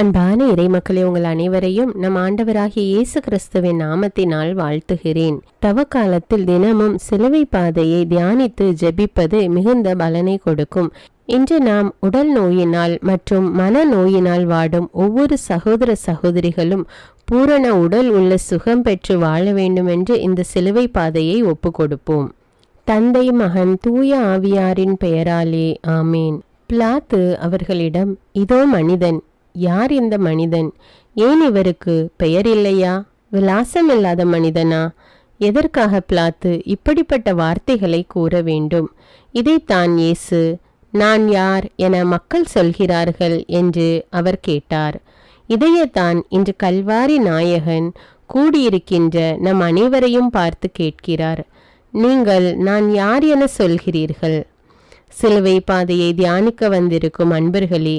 அன்பான இறைமக்களே, உங்கள் அனைவரையும் நம் ஆண்டவராகிய இயேசு கிறிஸ்துவின் நாமத்தினால் வாழ்த்துகிறேன். தவ காலத்தில் தினமும் சிலுவை பாதையை தியானித்து ஜெபிப்பது மிகுந்த பலனை கொடுக்கும். இன்று நாம் உடல் நோயினால் மற்றும் மன நோயினால் வாடும் ஒவ்வொரு சகோதர சகோதரிகளும் பூரண உடல் உள்ள சுகம் பெற்று வாழ வேண்டும் என்று இந்த சிலுவை பாதையை ஒப்பு கொடுப்போம். தந்தை, மகன், தூய ஆவியாரின் பெயராலே ஆமேன். பிலாத்து அவர்களிடம், இதோ மனிதன், யார் இந்த மனிதன்? ஏன் இவருக்கு பெயர் இல்லையா? விலாசம் இல்லாத மனிதனா? எதற்காக பிலாத்து இப்படிப்பட்ட வார்த்தைகளை கூற வேண்டும்? இதைத்தான் இயேசு, நான் யார் என மக்கள் சொல்கிறார்கள் என்று அவர் கேட்டார். இதையத்தான் இன்று கல்வாரி நாயகன் கூடியிருக்கின்ற நம் அனைவரையும் பார்த்து கேட்கிறார். நீங்கள் நான் யார் என சொல்கிறீர்கள்? சிலுவை பாதையை தியானிக்க வந்திருக்கும் அன்பர்களே,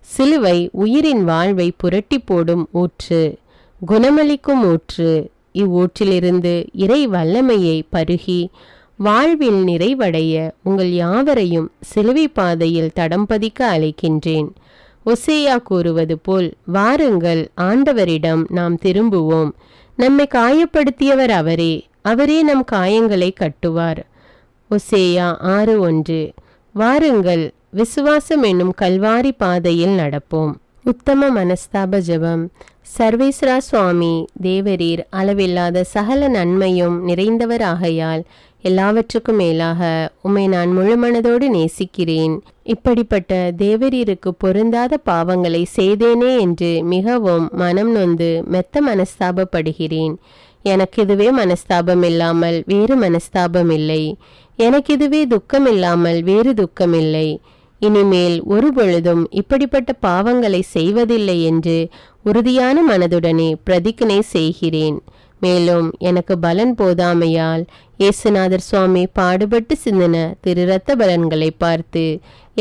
சிலுவை உயிரின் வாழ்வை புரட்டி போடும் ஊற்று, குணமளிக்கும் ஊற்று. இவ்வூற்றிலிருந்து இறை வல்லமையை பருகி வாழ்வில் நிறைவடைய உங்கள் யாவரையும் சிலுவை பாதையில் தடம் பதிக்க அழைக்கின்றேன். ஒசேயா கூறுவது போல், வாருங்கள், ஆண்டவரிடம் நாம் திரும்புவோம். நம்மை காயப்படுத்தியவர் அவரே, அவரே நம் காயங்களை கட்டுவார். ஒசேயா 6:1. வாருங்கள், விசுவாசம் என்னும் கல்வாரி பாதையில் நடப்போம். உத்தம மனஸ்தாப ஜெபம். சர்வேஸ்வரா சுவாமி தேவரீர் அளவில்லாத சகல நன்மையும் நிறைந்தவர் ஆகையால் எல்லாவற்றுக்கும் மேலாக உம்மை நான் முழுமனதோடு நேசிக்கிறேன். இப்படிப்பட்ட தேவரீருக்கு பொருந்தாத பாவங்களை செய்தேனே என்று மிகவும் மனம் நொந்து மெத்த மனஸ்தாபப்படுகிறேன். எனக்கு இதுவே மனஸ்தாபம் இல்லாமல் வேறு மனஸ்தாபம் இல்லை. எனக்கு இதுவே துக்கம் இல்லாமல் வேறு துக்கமில்லை. இனிமேல் ஒரு பொழுதும் இப்படிப்பட்ட பாவங்களை செய்வதில்லை என்று உறுதியான மனதுடனே பிரதிஜ்ஞை செய்கிறேன். மேலும் எனக்கு பலன் போதாமையால் இயேசுநாதர் சுவாமி பாடுபட்டு சிந்தின திரு இரத்த பலன்களை பார்த்து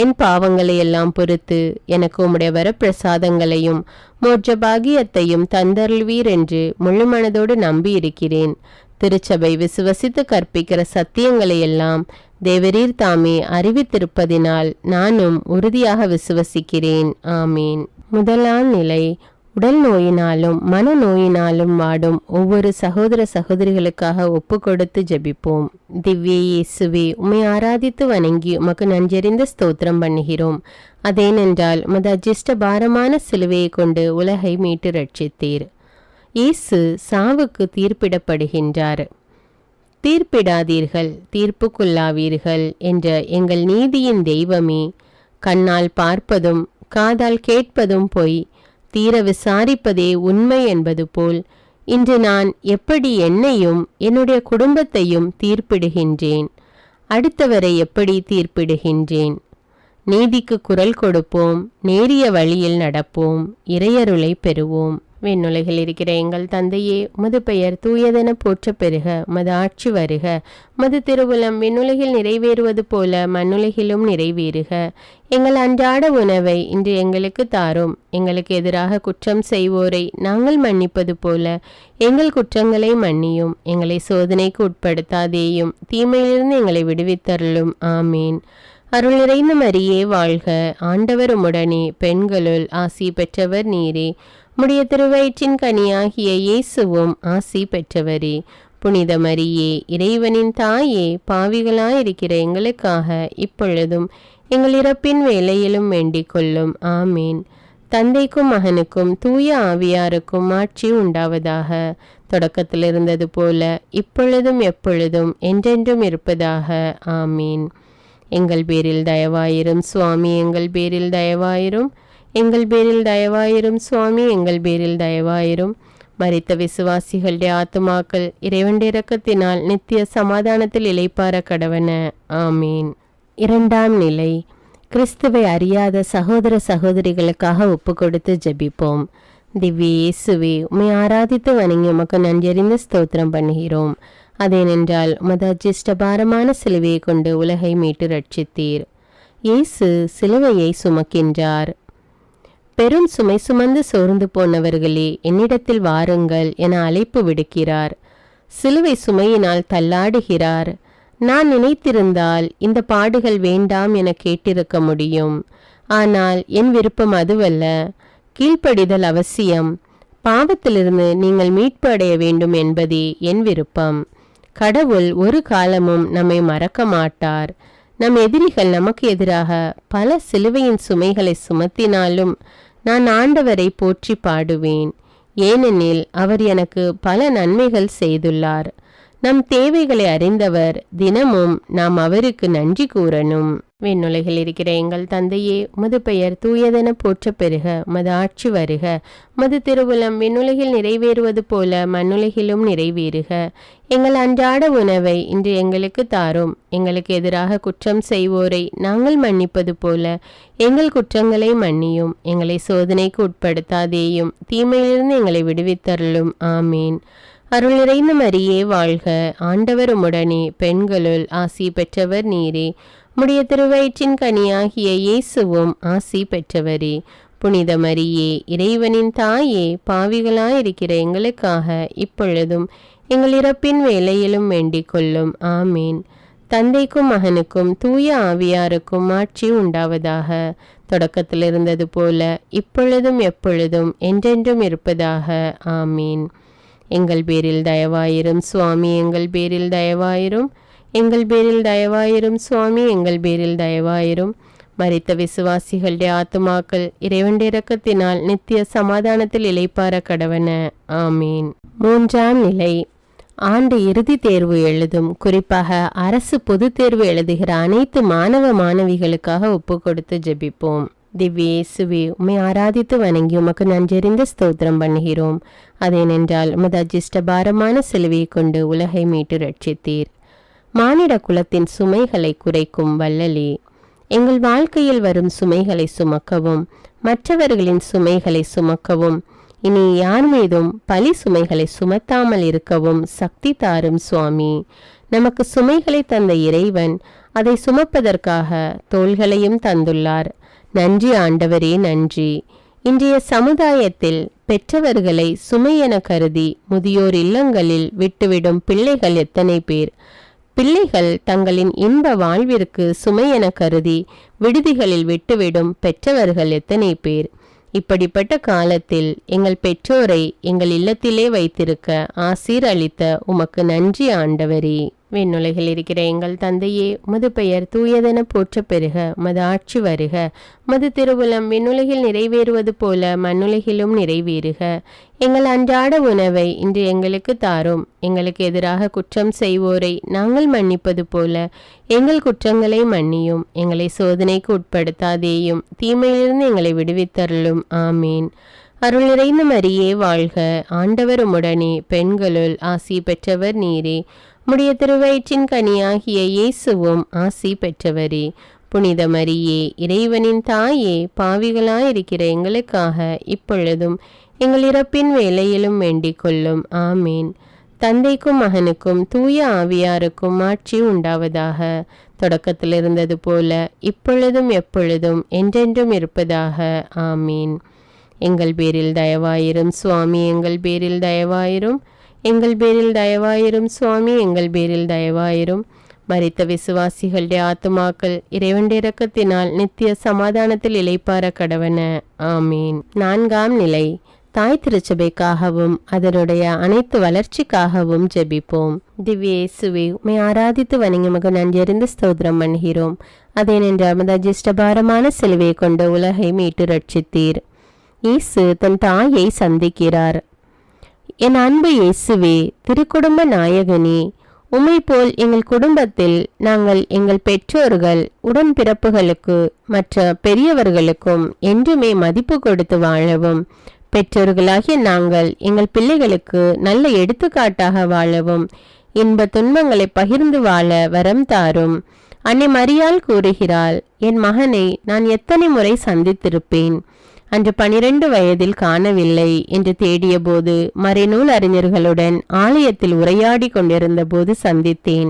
என் பாவங்களை எல்லாம் பொறுத்து எனக்கு உம்முடைய வரப்பிரசாதங்களையும் மோட்ச பாகியத்தையும் தந்தருள்வீர் என்று முழு மனதோடு நம்பி இருக்கிறேன். திருச்சபை விசுவசித்து கற்பிக்கிற சத்தியங்களை எல்லாம் தேவரீர் தாமே அறிவித்திருப்பதினால் நானும் உறுதியாக விசுவசிக்கிறேன். ஆமீன். முதலாம் நிலை, உடல் நோயினாலும் மன நோயினாலும் வாடும் ஒவ்வொரு சகோதர சகோதரிகளுக்காக ஒப்பு கொடுத்து ஜெபிப்போம். திவ்ய இயேசுவே, உம்மை ஆராதித்து வணங்கி உமக்கு நன்றறிந்த ஸ்தோத்திரம் பண்ணுகிறோம். அதேனென்றால் உமது அஜிஷ்ட பாரமான சிலுவையை கொண்டு உலகை மீட்டு ரட்சித்தீர். இயேசு சாவுக்கு தீர்ப்பிடப்படுகின்றார். தீர்ப்பிடாதீர்கள், தீர்ப்புக்குள்ளாவீர்கள் என்ற எங்கள் நீதியின் தெய்வமே, கண்ணால் பார்ப்பதும் காதால் கேட்பதும் பொய், தீர விசாரிப்பதே உண்மை என்பது போல் இன்று நான் எப்படி என்னையும் என்னுடைய குடும்பத்தையும் தீர்ப்பிடுகின்றேன். அடுத்தவரை எப்படி தீர்ப்பிடுகின்றேன்? நீதிக்கு குரல் கொடுப்போம், நேரிய வழியில் நடப்போம், இறையருளை பெறுவோம். விண்ணுலகில் இருக்கிற எங்கள் தந்தையே, உமது பெயர் தூயதென போற்ற பெறுக, உமது ஆட்சி வருக, உமது திருவுளம் விண்ணுலகில் நிறைவேறுவது போல மண்ணுலகிலும் நிறைவேறுக. எங்கள் அன்றாட உணவை இன்று எங்களுக்கு தாரும். எங்களுக்கு எதிராக குற்றம் செய்வோரை நாங்கள் மன்னிப்பது போல எங்கள் குற்றங்களை மன்னியும். எங்களை சோதனைக்கு உட்படுத்தாதேயும், தீமையிலிருந்து எங்களை விடுவித்தருளும். ஆமீன். அருள் நிறைந்த மரியே வாழ்க, ஆண்டவர் உம்முடனே, பெண்களுள் ஆசி பெற்றவர் நீரே. உம்முடைய திருவயிற்றின் கனியாகிய இயேசுவும் ஆசி பெற்றவரே. புனித மரியே, இறைவனின் தாயே, பாவிகளாயிருக்கிற எங்களுக்காக இப்பொழுதும் எங்கள் இறப்பின் வேளையிலும் வேண்டிக் கொள்ளும். ஆமீன். தந்தைக்கும் மகனுக்கும் தூய ஆவியாருக்கும் ஆட்சி உண்டாவதாக. தொடக்கத்தில் இருந்தது போல இப்பொழுதும் எப்பொழுதும் என்றென்றும் இருப்பதாக. ஆமீன். எங்கள் பேரில் தயவாயிரும் சுவாமி, எங்கள் பேரில் தயவாயிரும். எங்கள் பேரில் தயவாயிரும் சுவாமி, எங்கள் பேரில் தயவாயிரும். மரித்த விசுவாசிகளுடைய ஆத்துமாக்கள் இறைவனுடைய இரக்கத்தினால் நித்திய சமாதானத்தில் இளைப்பார கடவன. ஆமீன். இரண்டாம் நிலை, கிறிஸ்துவை அறியாத சகோதர சகோதரிகளுக்காக ஒப்பு கொடுத்து ஜெபிப்போம். திவ்ய இயேசுவே, உம்மை ஆராதித்து வணங்கி உமக்கு நன்றறிந்த ஸ்தோத்திரம் பண்ணுகிறோம். அதேனென்றால் உமது அஜிஷ்ட பாரமான சிலுவையை கொண்டு உலகை மீட்டு ரட்சித்தீர். இயேசு சிலுவையை சுமக்கின்றார். பெரும் சுமை சுமந்து சோர்ந்து போனவர்களே, என்னிடத்தில் வாருங்கள் என அழைப்பு விடுக்கிறார். சிலுவை சுமையினால் தள்ளாடுகிறார். நான் நினைத்திருந்தால் இந்த பாடுகள் வேண்டாம் என கேட்டிருக்க முடியும். ஆனால் என் விருப்பம் அதுவல்ல. கீழ்ப்படிதல் அவசியம். பாவத்திலிருந்து நீங்கள் மீட்பு அடைய வேண்டும் என்பதே என் விருப்பம். கடவுள் ஒரு காலமும் நம்மை மறக்க மாட்டார். நம் எதிரிகள் நமக்கு எதிராக பல சிலுவையின் சுமைகளை சுமத்தினாலும் நான் ஆண்டவரை போற்றி பாடுவேன். ஏனெனில் அவர் எனக்கு பல நன்மைகள் செய்துள்ளார். நம் தேவைகளை அறிந்தவர். தினமும் நாம் அவருக்கு நன்றி கூறணும். விண்ணுலகில் இருக்கிற எங்கள் தந்தையே, உமது பெயர் தூயதென போற்றப் பெறுக. உமது ஆட்சி வருக. உமது திருவுளம் விண்ணுலகில் நிறைவேறுவது போல மண்ணுலகிலும் நிறைவேறுக. எங்கள் அன்றாட உணவை இன்று எங்களுக்கு தாரும். எங்களுக்கு எதிராக குற்றம் செய்வோரை நாங்கள் மன்னிப்பது போல எங்கள் குற்றங்களை மன்னியும். எங்களை சோதனைக்கு உட்படுத்தாதேயும், தீமையிலிருந்து எங்களை விடுவித்தருளும். ஆமீன். அருள் நிறைந்த மரியே வாழ்க. ஆண்டவர் உம்முடனே, பெண்களுள் ஆசி பெற்றவர் நீரே. உம்முடைய திருவயிற்றின் கனியாகிய இயேசுவும் ஆசி பெற்றவரே. புனித மரியே, இறைவனின் தாயே, பாவிகளாயிருக்கிற எங்களுக்காக இப்பொழுதும் எங்கள் இறப்பின் வேளையிலும் வேண்டிக் கொள்ளும். ஆமீன். தந்தைக்கும் மகனுக்கும் தூய ஆவியாருக்கும் ஆட்சி உண்டாவதாக. தொடக்கத்தில் இருந்தது போல இப்பொழுதும் எப்பொழுதும் என்றென்றும் இருப்பதாக. ஆமீன். எங்கள் பேரில் தயவாயிரும் சுவாமி, எங்கள் பேரில் தயவாயிரும். எங்கள் பேரில் தயவாயிரும் சுவாமி, எங்கள் பேரில் தயவாயிரும். மரித்த விசுவாசிகளுடைய ஆத்துமாக்கள் இறைவனுடைய இரக்கத்தினால் நித்திய சமாதானத்தில் இளைப்பார கடவன. ஆமீன். மூன்றாம் நிலை. ஆண்டு இறுதி தேர்வு எழுதும், குறிப்பாக அரசு பொது தேர்வு எழுதுகிற அனைத்து மாணவ மாணவிகளுக்காக ஒப்பு கொடுத்து ஜெபிப்போம். திவ்ய இயேசுவே, உம்மை ஆராதித்து வணங்கி உமக்கு நன்றறிந்த ஸ்தோத்திரம் பண்ணுகிறோம். அதேனென்றால் உமது அஜிஷ்டபாரமான சிலுவையை கொண்டு உலகை மீட்டு ரட்சித்தீர். மானிட குலத்தின் சுமைகளை குறைக்கும் வல்லலே, எங்கள் வாழ்க்கையில் வரும் சுமைகளை சுமக்கவும் மற்றவர்களின் சுமைகளை சுமக்கவும் இனி யார் மீதும் பழி சுமைகளை சுமத்தாமல் இருக்கவும் சக்தி தாரும் சுவாமி. நமக்கு சுமைகளை தந்த இறைவன் அதை சுமப்பதற்காக தோள்களையும் தந்துள்ளார். நன்றி ஆண்டவரே, நன்றி. இன்றைய சமுதாயத்தில் பெற்றவர்களை சுமையென கருதி முதியோர் இல்லங்களில் விட்டுவிடும் பிள்ளைகள் எத்தனை பேர்! பிள்ளைகள் தங்களின் இன்ப வாழ்விற்கு சுமையென கருதி விடுதிகளில் விட்டுவிடும் பெற்றவர்கள் எத்தனை பேர்! இப்படிப்பட்ட காலத்தில் எங்கள் பெற்றோரை எங்கள் இல்லத்திலே வைத்திருக்க ஆசீர் அளித்த உமக்கு நன்றி ஆண்டவரே. விண்ணுலகில் இருக்கிற எங்கள் தந்தையே, உமது பெயர் தூயதென போற்றப் பெறுக. உமது ஆட்சி வருக. உமது திருவுளம் விண்ணுலகில் நிறைவேறுவது போல மண்ணுலகிலும் நிறைவேறுக. எங்கள் அன்றாட உணவை இன்று எங்களுக்கு தாரும். எங்களுக்கு எதிராக குற்றம் செய்வோரை நாங்கள் மன்னிப்பது போல எங்கள் குற்றங்களை மன்னியும். எங்களை சோதனைக்கு உட்படுத்தாதேயும், தீமையிலிருந்து எங்களை விடுவித்தருளும். ஆமீன். அருள் நிறைந்த மரியே வாழ்க. ஆண்டவர் உம்முடனே, பெண்களுள் ஆசி பெற்றவர் நீரே. உம்முடைய திருவயிற்றின் கனியாகிய இயேசுவும் ஆசி பெற்றவரே. புனித மரியே, இறைவனின் தாயே, பாவிகளாயிருக்கிற எங்களுக்காக இப்பொழுதும் எங்கள் இறப்பின் வேளையிலும் வேண்டிக் கொள்ளும். ஆமீன். தந்தைக்கும் மகனுக்கும் தூய ஆவியாருக்கும் ஆட்சி உண்டாவதாக. தொடக்கத்தில் இருந்தது போல இப்பொழுதும் எப்பொழுதும் என்றென்றும் இருப்பதாக. ஆமீன். எங்கள் பேரில் தயவாயிரும் சுவாமி, எங்கள் பேரில் தயவாயிரும். எங்கள் பேரில் தயவாயிரும் சுவாமி, எங்கள் பேரில் தயவாயிரும். மரித்த விசுவாசிகளுடைய ஆத்துமாக்கள் இறைவனுடைய இரக்கத்தினால் நித்திய சமாதானத்தில் இளைப்பார கடவன. ஆமீன். நான்காம் நிலை. தாய் திருச்சபைக்காகவும் அதனுடைய அனைத்து வளர்ச்சிக்காகவும் ஜெபிப்போம். திவ்ய இயேசுவே, உம்மை ஆராதித்து வணங்கி உமக்கு நன்றியறிந்து ஸ்தோத்திரம் பண்ணுகிறோம். அதேனென்றால் உமது அஜிஷ்டபாரமான சிலுவையை கொண்டு உலகை மீட்டு ரட்சித்தீர். இயேசு தன் தாயை சந்திக்கிறார். என் அன்பு இயேசுவே, திருக்குடும்ப நாயகனே, உம்மை போல் எங்கள் குடும்பத்தில் நாங்கள் எங்கள் பெற்றோர்கள், உடன்பிறப்புகளுக்கு மற்ற பெரியவர்களுக்கும் என்றுமே மதிப்பு கொடுத்து வாழவும், பெற்றோர்களாகிய நாங்கள் எங்கள் பிள்ளைகளுக்கு நல்ல எடுத்துக்காட்டாக வாழவும், இன்ப துன்பங்களை பகிர்ந்து வாழ வரம் தாரும். அன்னை மரியாள் கூறுகிறாள், என் மகனை நான் எத்தனை முறை சந்தித்திருப்பேன். அன்று 12 வயதில் காணவில்லை என்று தேடிய போது மறைநூல் அறிஞர்களுடன் ஆலயத்தில் உரையாடி கொண்டிருந்த போது சந்தித்தேன்.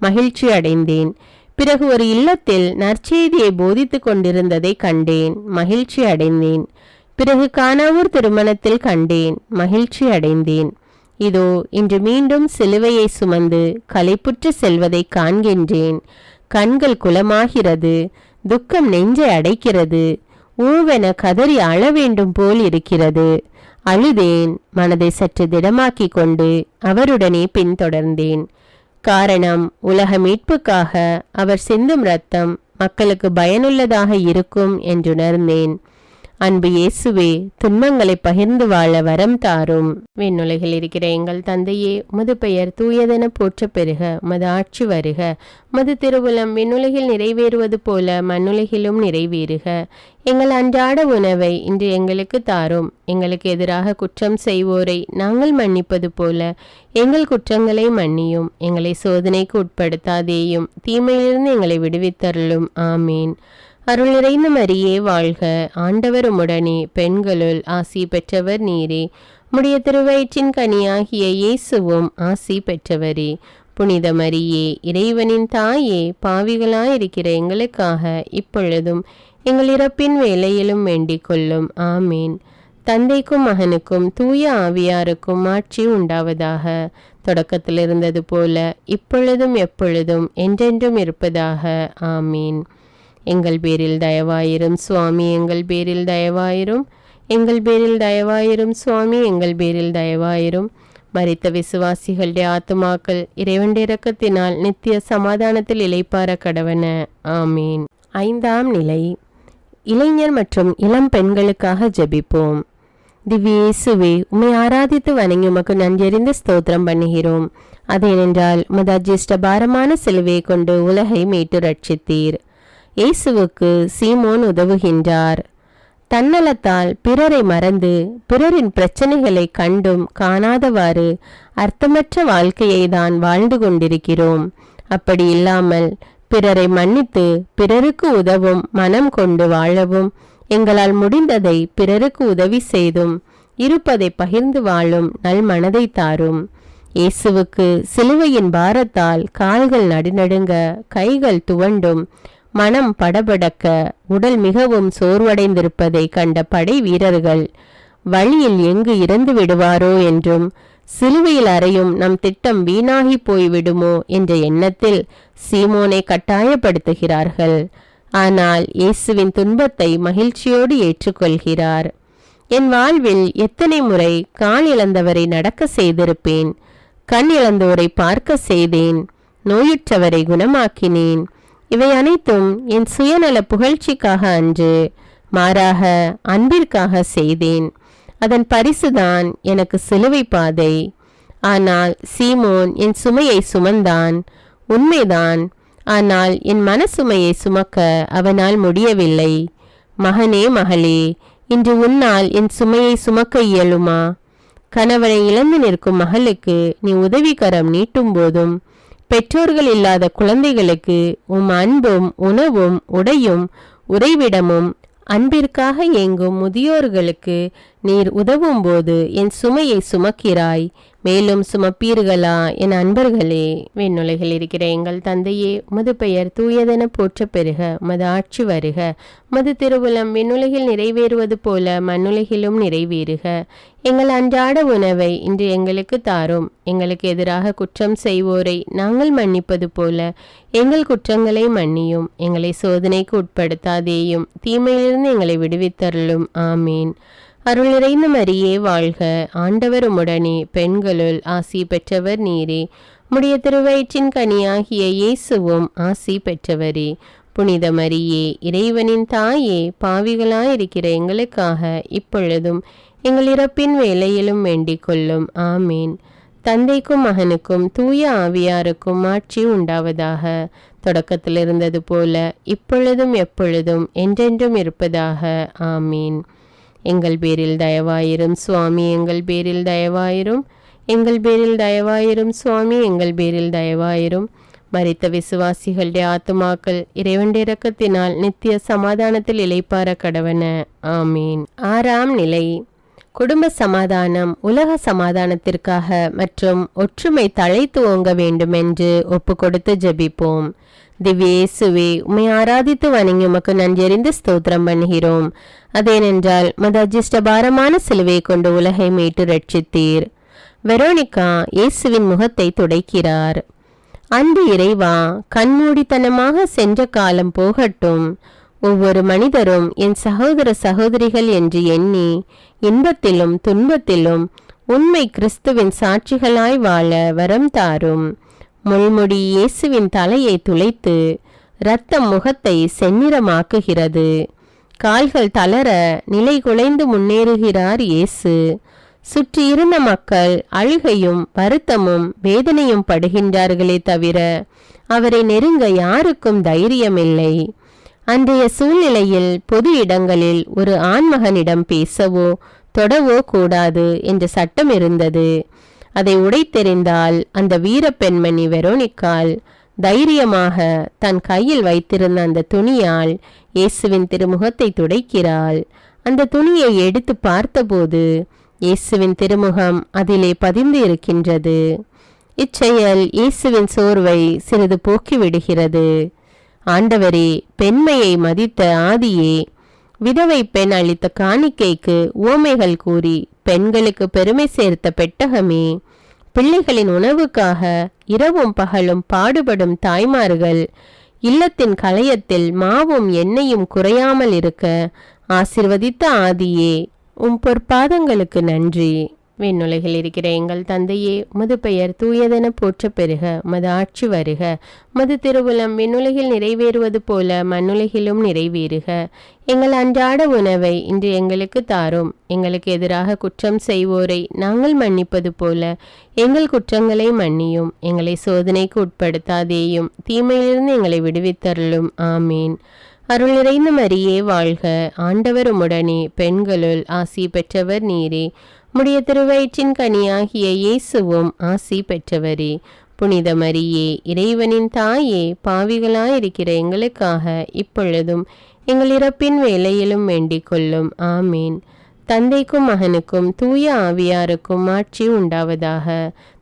மகிழ்ச்சி அடைந்தேன். பிறகு ஒரு இல்லத்தில் நற்செய்தியை போதித்து கொண்டிருந்ததை கண்டேன். மகிழ்ச்சி அடைந்தேன். பிறகு கானாவூர் திருமணத்தில் கண்டேன். மகிழ்ச்சி அடைந்தேன். இதோ இன்று மீண்டும் சிலுவையை சுமந்து களைப்புற்று செல்வதை காண்கின்றேன். கண்கள் குளமாகிறது. துக்கம் நெஞ்சை அடைக்கிறது. ஊவென கதறி அழ வேண்டும் போல் இருக்கிறது. அழுதேன். மனதை சற்று திடமாக்கி கொண்டு அவருடனே பின்தொடர்ந்தேன். காரணம், உலக மீட்புக்காக அவர் சிந்தும் இரத்தம் மக்களுக்கு பயனுள்ளதாக இருக்கும் என்றுணர்ந்தேன். அன்பு இயேசுவே, துன்பங்களை பகிர்ந்து வாழ வரம் தாரும். விண்ணுலகில் இருக்கிற எங்கள் தந்தையே, உமது பெயர் தூயதென போற்ற பெறுக. உமது ஆட்சி வருக. உமது திருவுளம் விண்ணுலகில் நிறைவேறுவது போல மண்ணுலகிலும் நிறைவேறுக. எங்கள் அன்றாட உணவை இன்று எங்களுக்கு தாரும். எங்களுக்கு எதிராக குற்றம் செய்வோரை நாங்கள் மன்னிப்பது போல எங்கள் குற்றங்களை மன்னியும். எங்களை சோதனைக்கு உட்படுத்தாதேயும், தீமையிலிருந்து எங்களை விடுவித்தருளும். ஆமீன். அருள் நிறைந்த மரியே வாழ்க. ஆண்டவர் உம்முடனே, பெண்களுள் ஆசி பெற்றவர் நீரே. உம்முடைய திருவயிற்றின் கனியாகிய இயேசுவும் ஆசி பெற்றவரே. புனித மரியே, இறைவனின் தாயே, பாவிகளாயிருக்கிற எங்களுக்காக இப்பொழுதும் எங்கள் இறப்பின் வேளையிலும் வேண்டிக் கொள்ளும். ஆமீன். தந்தைக்கும் மகனுக்கும் தூய ஆவியாருக்கும் ஆட்சி உண்டாவதாக. தொடக்கத்தில் இருந்தது போல இப்பொழுதும் எப்பொழுதும் என்றென்றும் இருப்பதாக. ஆமீன். எங்கள் பேரில் தயவாயிரும் சுவாமி, எங்கள் பேரில் தயவாயிரும். எங்கள் பேரில் தயவாயிரும் சுவாமி, எங்கள் பேரில் தயவாயிரும். மரித்த விசுவாசிகளுடைய ஆத்துமாக்கள் இறைவனுடைய இரக்கத்தினால் நித்திய சமாதானத்தில் இளைப்பார கடவன. ஆமீன். 5ஆம் நிலை. இளைஞர் மற்றும் இளம் பெண்களுக்காக ஜெபிப்போம். திவ்ய இயேசுவே, உம்மை ஆராதித்து வணங்கி உமக்கு நன்றறிந்து ஸ்தோத்திரம் பண்ணுகிறோம். அதேனென்றால் உமது அஜிஷ்ட பாரமான சிலுவையை கொண்டு உலகை மீட்டு ரட்சித்தீர். இயேசுவுக்கு சீமோன் உதவுகின்றார். தன்னலத்தால் பிறரை மறந்து பிறரின் பிரச்சனைகளை கண்டும் காணாதவாறு அர்த்தமற்ற வாழ்க்கையை தான் வாழ்ந்து கொண்டிருக்கிறோம். அப்படி இல்லாமல் பிறரை மன்னித்து பிறருக்கு உதவும் மனம் கொண்டு வாழவும், எங்களால் முடிந்ததை பிறருக்கு உதவி செய்தும் இருப்பதை பகிர்ந்து வாழும் நல் மனதை தாரும். இயேசுவுக்கு சிலுவையின் பாரத்தால் கால்கள் நடுநடுங்க, கைகள் துவண்டும், மனம் படபடக்க, உடல் மிகவும் சோர்வடைந்திருப்பதை கண்ட படை வீரர்கள் வழியில் எங்கு இறந்து விடுவாரோ என்றும், சிலுவையில் அறையும் நம் திட்டம் வீணாகி போய்விடுமோ என்ற எண்ணத்தில் சீமோனை கட்டாயப்படுத்துகிறார்கள். ஆனால் இயேசுவின் துன்பத்தை மகிழ்ச்சியோடு ஏற்றுக்கொள்கிறார். என் வாழ்வில் எத்தனை முறை கால் இழந்தவரை நடக்க செய்திருப்பேன். கண் இழந்தோரை பார்க்க செய்தேன். நோயுற்றவரை குணமாக்கினேன். இவை அனைத்தும் என் சுயநல புகழ்ச்சிக்காக அன்று, மாறாக அன்பிற்காக செய்தேன். அதன் பரிசுதான் எனக்கு சிலுவை பாதை. ஆனால் சீமோன் என் சுமையை சுமந்தான். உண்மைதான். ஆனால் என் மனசுமையை சுமக்க அவனால் முடியவில்லை. மகனே, மகளே, இன்று உன்னால் என் சுமையை சுமக்க இயலுமா? கணவனை இழந்து நிற்கும் மகளுக்கு நீ உதவிக்கரம் நீட்டும் போதும், பெற்றோர்கள் இல்லாத குழந்தைகளுக்கு உம் அன்பும் உணவும் உடையும் உறைவிடமும், அன்பிற்காக ஏங்கும் முதியோர்களுக்கு நீர் உதவும் போது என் சுமையை சுமக்கிறாய். மேலும் சுமப்பீர்களா என் அன்பர்களே? விண்ணுலகில் இருக்கிற எங்கள் தந்தையே, உமது பெயர் தூயதென போற்ற பெறுக. உமது ஆட்சி வருக. உமது திருவுளம் விண்ணுலகில் நிறைவேறுவது போல மண்ணுலகிலும் நிறைவேறுக. எங்கள் அன்றாட உணவை இன்று எங்களுக்கு தாரும். எங்களுக்கு எதிராக குற்றம் செய்வோரை நாங்கள் மன்னிப்பது போல எங்கள் குற்றங்களை மன்னியும். எங்களை சோதனைக்கு உட்படுத்தாதேயும், தீமையிலிருந்து எங்களை விடுவித்தருளும். ஆமீன். அருள் நிறைந்த மரியே வாழ்க. ஆண்டவர் உம்முடனே, பெண்களுள் ஆசி பெற்றவர் நீரே. உம்முடைய திருவயிற்றின் கனியாகிய இயேசுவும் ஆசி பெற்றவரே. புனித மரியே, இறைவனின் தாயே, பாவிகளாயிருக்கிற எங்களுக்காக இப்பொழுதும் எங்கள் இறப்பின் வேளையிலும் வேண்டிக் கொள்ளும். ஆமீன். தந்தைக்கும் மகனுக்கும் தூய ஆவியாருக்கும் ஆட்சி உண்டாவதாக. தொடக்கத்தில் இருந்தது போல இப்பொழுதும் எப்பொழுதும் என்றென்றும் இருப்பதாக. ஆமீன். எங்கள் பேரில் தயவாயிரும் சுவாமி, எங்கள் பேரில் தயவாயிரும். எங்கள் பேரில் தயவாயிரும் சுவாமி, எங்கள் பேரில் தயவாயிரும். மரித்த விசுவாசிகளுடைய ஆத்துமாக்கள் இறைவனுடைய இரக்கத்தினால் நித்திய சமாதானத்தில் இளைப்பார கடவன. ஆமீன். 6ஆம் நிலை. குடும்ப சமாதானம் உலக சமாதானத்திற்காக மற்றும் ஒற்றுமை தழைத்து ஓங்க வேண்டும் என்று ஒப்பு கொடுத்து ஜெபிப்போம். திவ்ய இயேசுவே, உம்மை ஆராதித்து வணங்கி உமக்கு நன்றறிந்து ஸ்தோத்திரம் பண்ணுகிறோம். அதேனென்றால் மது அஜிஷ்ட பாரமான சிலுவையை கொண்டு உலகை மீட்டு ரட்சித்தீர். வெரோனிகா இயேசுவின் முகத்தை துடைக்கிறார். அன்பு இறைவா, கண்மூடித்தனமாக சென்ற காலம் போகட்டும். ஒவ்வொரு மனிதரும் என் சகோதர சகோதரிகள் என்று எண்ணி இன்பத்திலும் துன்பத்திலும் உண்மை கிறிஸ்துவின் சாட்சிகளாய் வாழ வரம் தாரும். முள்முடி இயேசுவின் தலையை துளைத்து இரத்தம் முகத்தை செந்நிறமாக்குகிறது. கால்கள் தளர நிலை குலைந்து முன்னேறுகிறார் இயேசு. சுற்றியிருந்த மக்கள் அழுகையும் வருத்தமும் வேதனையும் படுகின்றார்களே தவிர அவரை நெருங்க யாருக்கும் தைரியமில்லை. அன்றைய சூழ்நிலையில் பொது இடங்களில் ஒரு ஆண்மகனிடம் பேசவோ தொடவோ கூடாது என்ற சட்டம் இருந்தது. அதை உடைத்தெறிந்தால் அந்த வீரப்பெண்மணி வெரோனிக்கால் தைரியமாக தன் கையில் வைத்திருந்த அந்த துணியால் இயேசுவின் திருமுகத்தை துடைக்கிறாள். அந்த துணியை எடுத்து பார்த்தபோது இயேசுவின் திருமுகம் அதிலே பதிந்து இருக்கின்றது. இச்செயல் இயேசுவின் சோர்வை சிறிது போக்கிவிடுகிறது. ஆண்டவரே, பெண்மையை மதித்த ஆதியே, விதவை பெண் அளித்த காணிக்கைக்கு உவமைகள் கூறி பெண்களுக்கு பெருமை சேர்த்த பெட்டகமே, பிள்ளைகளின் உணவுக்காக இரவும் பகலும் பாடுபடும் தாய்மார்கள், இல்லத்தின் கலயத்தில் மாவும் எண்ணெயும் குறையாமல் இருக்க ஆசிர்வதித்த ஆதியே, உம் பொற்பாதங்களுக்கு நன்றி. விண்ணுலகில் இருக்கிற எங்கள் தந்தையே, உமது பெயர் தூயதென போற்ற பெறுக. உமது ஆட்சி வருக. உமது திருவுளம் விண்ணுலகில் நிறைவேறுவது போல மண்ணுலகிலும் நிறைவேறுக. எங்கள் அன்றாட உணவை இன்று எங்களுக்கு தாரும். எங்களுக்கு எதிராக குற்றம் செய்வோரை நாங்கள் மன்னிப்பது போல எங்கள் குற்றங்களை மன்னியும். எங்களை சோதனைக்கு உட்படுத்தாதேயும், தீமையிலிருந்து எங்களை விடுவித்தருளும். ஆமீன். அருள் நிறைந்த மரியே வாழ்க. ஆண்டவர் உம்முடனே, பெண்களுள் ஆசி பெற்றவர் நீரே. உம்முடைய திருவயிற்றின் கனியாகிய இயேசுவும் ஆசி பெற்றவரே. புனித மரியே, இறைவனின் தாயே, பாவிகளாயிருக்கிற எங்களுக்காக இப்பொழுதும் எங்கள் இறப்பின் வேளையிலும் வேண்டிக் கொள்ளும். ஆமீன். தந்தைக்கும் மகனுக்கும் தூய ஆவியாருக்கும் ஆட்சி உண்டாவதாக.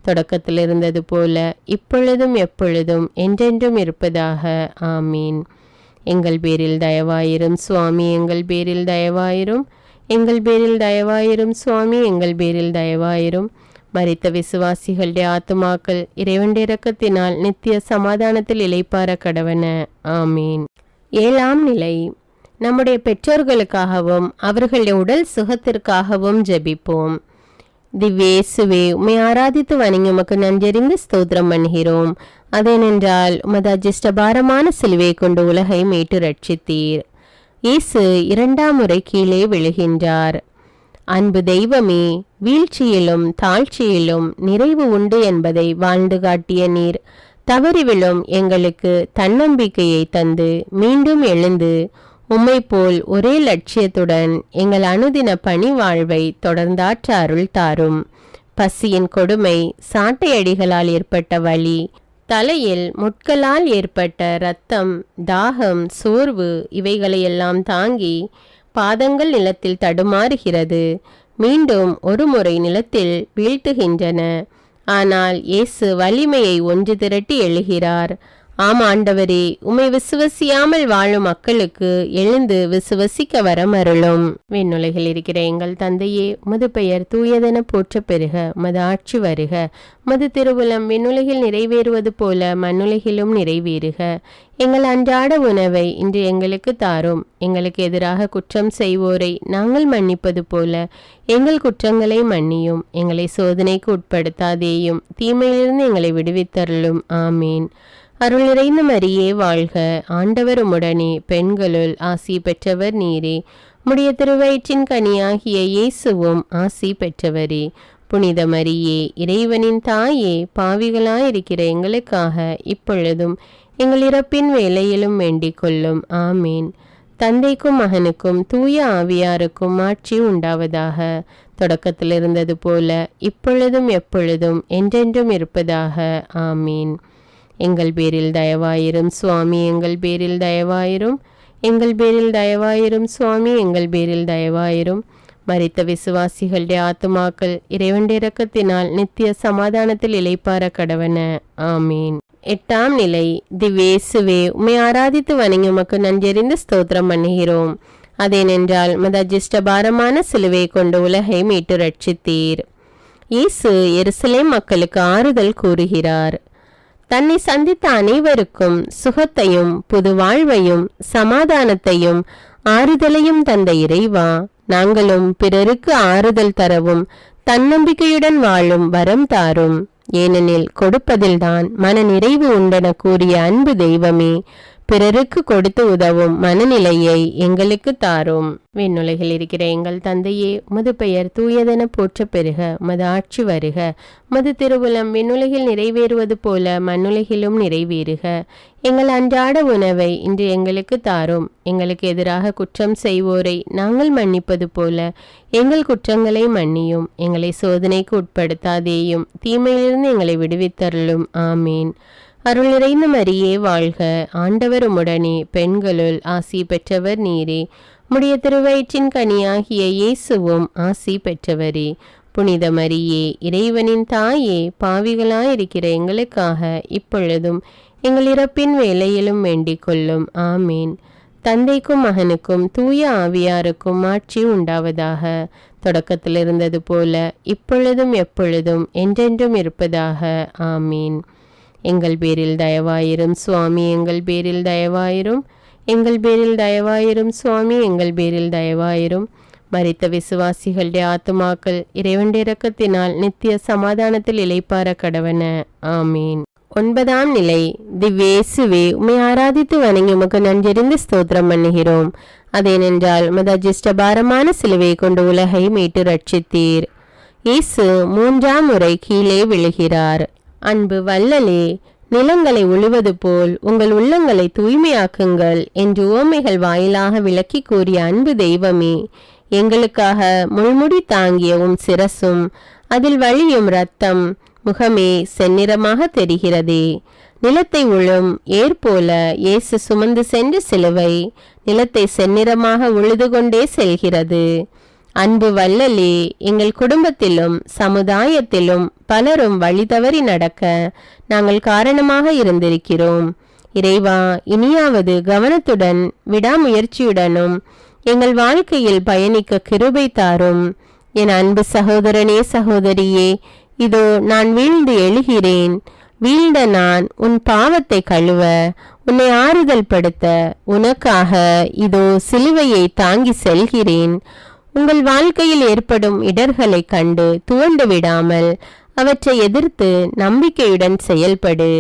தொடக்கத்தில் இருந்தது போல இப்பொழுதும் எப்பொழுதும் என்றென்றும் இருப்பதாக. ஆமீன். எங்கள் பேரில் தயவாயிரும் சுவாமி, எங்கள் பேரில் தயவாயிரும். எங்கள் பேரில் தயவாயிரும் சுவாமி, எங்கள் பேரில் தயவாயிரும். மரித்த விசுவாசிகளுடைய ஆத்துமாக்கள் இறைவனுடைய இரக்கத்தினால் நித்திய சமாதானத்தில் இளைப்பார கடவன. ஆமீன். 7ஆம் நிலை. நம்முடைய பெற்றோர்களுக்காகவும் அவர்களுடைய உடல் சுகத்திற்காகவும் ஜெபிப்போம். திவ்யேசுவே, உம்மை ஆராதித்து வணங்கி உமக்கு நன்றறிந்து ஸ்தோத்திரம் பண்ணுகிறோம். அதேனென்றால் உமது அஜிஷ்டபாரமான சிலுவையை கொண்டு உலகை மீட்டு ரட்சித்தீர். இயேசு 2ஆம் முறை கீழே விழுகின்றார். அன்பு தெய்வமே, வீழ்ச்சியிலும் தாழ்ச்சியிலும் நிறைவு உண்டு என்பதை வாழ்ந்து காட்டிய நீர் தவறி விழும் எங்களுக்கு தன்னம்பிக்கையை தந்து மீண்டும் எழுந்து உம்மை போல் ஒரே லட்சியத்துடன் எங்கள் அனுதின பணி வாழ்வை தொடர்ந்தாற்ற அருள் தாரும். பசியின் கொடுமை, சாட்டையடிகளால் ஏற்பட்ட வலி, தலையில் முட்களால் ஏற்பட்ட இரத்தம், தாகம், சோர்வு இவைகளையெல்லாம் தாங்கி பாதங்கள் நிலத்தில் தடுமாறுகிறது. மீண்டும் ஒரு முறை நிலத்தில் வீழ்த்துகின்றன. ஆனால் இயேசு வலிமையை ஒன்று திரட்டி எழுகிறார். ஆம் ஆண்டவரே, உம்மை விசுவசியாமல் வாழும் மக்களுக்கு எழுந்து விசுவசிக்க வரமருளும். விண்ணுலகில் இருக்கிற எங்கள் தந்தையே, உமது பெயர் தூயதென போற்ற பெறுக. உமது ஆட்சி வருக. உமது திருவுளம் விண்ணுலகில் நிறைவேறுவது போல மண்ணுலகிலும் நிறைவேறுக. எங்கள் அன்றாட உணவை இன்று எங்களுக்கு தாரும். எங்களுக்கு எதிராக குற்றம் செய்வோரை நாங்கள் மன்னிப்பது போல எங்கள் குற்றங்களை மன்னியும். எங்களை சோதனைக்கு உட்படுத்தாதேயும், தீமையிலிருந்து எங்களை விடுவித்தருளும். ஆமீன். அருள் நிறைந்த மரியே வாழ்க. ஆண்டவர் உம்முடனே, பெண்களுள் ஆசி பெற்றவர் நீரே. உம்முடைய திருவயிற்றின் கனியாகிய இயேசுவும் ஆசி பெற்றவரே. புனித மரியே, இறைவனின் தாயே, பாவிகளாயிருக்கிற எங்களுக்காக இப்பொழுதும் எங்கள் இறப்பின் வேளையிலும் வேண்டிக் கொள்ளும். ஆமீன். தந்தைக்கும் மகனுக்கும் தூய ஆவியாருக்கும் ஆட்சி உண்டாவதாக. தொடக்கத்தில் இருந்தது போல இப்பொழுதும் எப்பொழுதும் என்றென்றும் இருப்பதாக. ஆமீன். எங்கள் பேரில் தயவாயிரும் சுவாமி, எங்கள் பேரில் தயவாயிரும். எங்கள் பேரில் தயவாயிரும் சுவாமி, எங்கள் பேரில் தயவாயிரும். மரித்த விசுவாசிகளுடைய ஆத்துமாக்கள் இறைவனுடைய இரக்கத்தினால் நித்திய சமாதானத்தில் இளைப்பார கடவன. ஆமீன். 8ஆம் நிலை. திவ்யேசுவே, உம்மை ஆராதித்து வணங்கி உமக்கு நன்றறிந்து ஸ்தோத்திரம் பண்ணுகிறோம். அதேனென்றால் உமது அஜிஷ்டபாரமான சிலுவையை கொண்டு உலகை மீட்டு ரட்சித்தீர். இயேசு எருசலேம் மக்களுக்கு ஆறுதல் கூறுகிறார். தன்னை சந்தித்த அனைவருக்கும் சுகத்தையும் புது வாழ்வையும் சமாதானத்தையும் ஆறுதலையும் தந்த இறைவா, நாங்களும் பிறருக்கு ஆறுதல் தரவும் தன்னம்பிக்கையுடன் வாழும் வரம் தாரும். ஏனெனில் கொடுப்பதில்தான் மன நிறைவு உண்டென கூறிய அன்பு தெய்வமே, பிறருக்கு கொடுத்து உதவும் மனநிலையை எங்களுக்கு தாரும். விண்ணுலகில் இருக்கிற எங்கள் தந்தையே, உமது பெயர் தூயதென போற்ற பெறுக. உமது ஆட்சி வருக. உமது திருவுளம் விண்ணுலகில் நிறைவேறுவது போல மண்ணுலகிலும் நிறைவேறுக. எங்கள் அன்றாட உணவை இன்று எங்களுக்கு தாரும். எங்களுக்கு எதிராக குற்றம் செய்வோரை நாங்கள் மன்னிப்பது போல எங்கள் குற்றங்களை மன்னியும். எங்களை சோதனைக்கு உட்படுத்தாதேயும், தீமையிலிருந்து எங்களை விடுவித்தருளும். ஆமீன். அருள் நிறைந்த மரியே வாழ்க, ஆண்டவர் உம்முடனே, பெண்களுள் ஆசி பெற்றவர் நீரே. உம்முடைய திருவயிற்றின் கனியாகிய இயேசுவும் ஆசி பெற்றவரே. புனித மரியே, இறைவனின் தாயே, பாவிகளாயிருக்கிற எங்களுக்காக இப்பொழுதும் எங்கள் இறப்பின் வேளையிலும் வேண்டிக் கொள்ளும். ஆமீன். தந்தைக்கும் மகனுக்கும் தூய ஆவியாருக்கும் ஆட்சி உண்டாவதாக. தொடக்கத்தில் இருந்தது போல இப்பொழுதும் எப்பொழுதும் என்றென்றும் இருப்பதாக. ஆமீன். எங்கள் பேரில் தயவாயிரும் சுவாமி, எங்கள் பேரில் தயவாயிரும். எங்கள் பேரில் தயவாயிரும் சுவாமி, எங்கள் பேரில் தயவாயிரும். மரித்த விசுவாசிகளுடைய ஆத்துமாக்கள் இறைவனுடைய இரக்கத்தினால் நித்திய சமாதானத்தில் இளைப்பார கடவன. ஆமீன். 9ஆம் நிலை. திவ்யேசுவே, உம்மை ஆராதித்து வணங்கி உமக்கு நன்றறிந்து ஸ்தோத்திரம் பண்ணுகிறோம். அதேனென்றால் உமது அஜிஷ்டபாரமான சிலுவையை கொண்டு உலகை மீட்டு ரட்சித்தீர். இயேசு 3ஆம் முறை கீழே விழுகிறார். அன்பு வள்ளலே, நிலங்களை உழுவது போல் உங்கள் உள்ளங்களை தூய்மையாக்குங்கள் என்று உவமைகள் வாயிலாக விளக்கி கூறிய அன்பு தெய்வமே, எங்களுக்காக முள்முடி தாங்கிய உம் சிரசும் அதில் வழியும் இரத்தம் முகமே செந்நிறமாக தெரிகிறதே. நிலத்தை உழும் ஏற்போல இயேசு சுமந்து சென்ற சிலுவை நிலத்தை செந்நிறமாக உழுது கொண்டே செல்கிறது. அன்பு வள்ளலே, எங்கள் குடும்பத்திலும் சமுதாயத்திலும் பலரும் வழி தவறி நடக்க நாங்கள் காரணமாக இருந்திருக்கிறோம். இறைவா, இனியாவது கவனத்துடன் விடாமுயற்சியுடனும் எங்கள் வாழ்க்கையில் பயணிக்க கிருபை தாரும். என் அன்பு சகோதரனே, சகோதரியே, இதோ நான் வீழ்ந்து எழுகிறேன். வீழ்ந்த நான் உன் பாவத்தை கழுவ, உன்னை ஆறுதல் படுத்த உனக்காக இதோ சிலுவையை தாங்கி செல்கிறேன். உங்கள் வாழ்க்கையில் ஏற்படும் இடர்களை கண்டு துவண்டு விடாமல் அவற்றை எதிர்த்து நம்பிக்கையுடன் செயல்படு.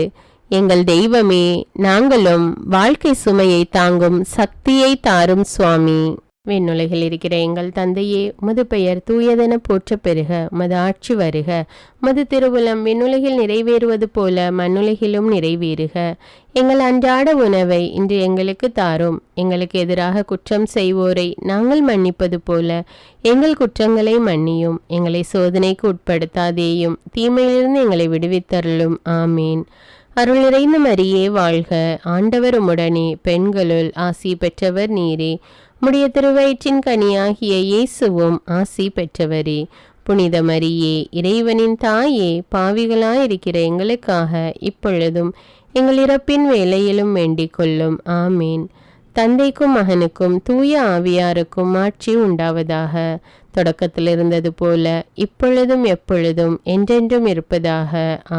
எங்கள் தெய்வமே, நாங்களும் வாழ்க்கை சுமையை தாங்கும் சக்தியை தாரும் சுவாமி. விண்ணுலகில் இருக்கிற எங்கள் தந்தையே, உமது பெயர் தூயதென போற்ற பெறுக. உமது ஆட்சி வருக. உமது திருவுளம் விண்ணுலகில் நிறைவேறுவது போல மண்ணுலகிலும் நிறைவேறுக. எங்கள் அன்றாட உணவை இன்று எங்களுக்கு தாரும். எங்களுக்கு எதிராக குற்றம் செய்வோரை நாங்கள் மன்னிப்பது போல எங்கள் குற்றங்களை மன்னியும். எங்களை சோதனைக்கு உட்படுத்தாதேயும், தீமையிலிருந்து எங்களை விடுவித்தருளும். ஆமீன். அருள் நிறைந்த மரியே வாழ்க, ஆண்டவர் உம்முடனே, பெண்களுள் ஆசி பெற்றவர் நீரே. உம்முடைய திருவயிற்றின் கனியாகிய இயேசுவும் ஆசி பெற்றவரே. புனித மரியே, இறைவனின் தாயே, பாவிகளாயிருக்கிற எங்களுக்காக இப்பொழுதும் எங்கள் இறப்பின் வேளையிலும் வேண்டிக் கொள்ளும். ஆமீன். தந்தைக்கும் மகனுக்கும் தூய ஆவியாருக்கும் ஆட்சி உண்டாவதாக. தொடக்கத்தில் இருந்தது போல இப்பொழுதும் எப்பொழுதும் என்றென்றும் இருப்பதாக.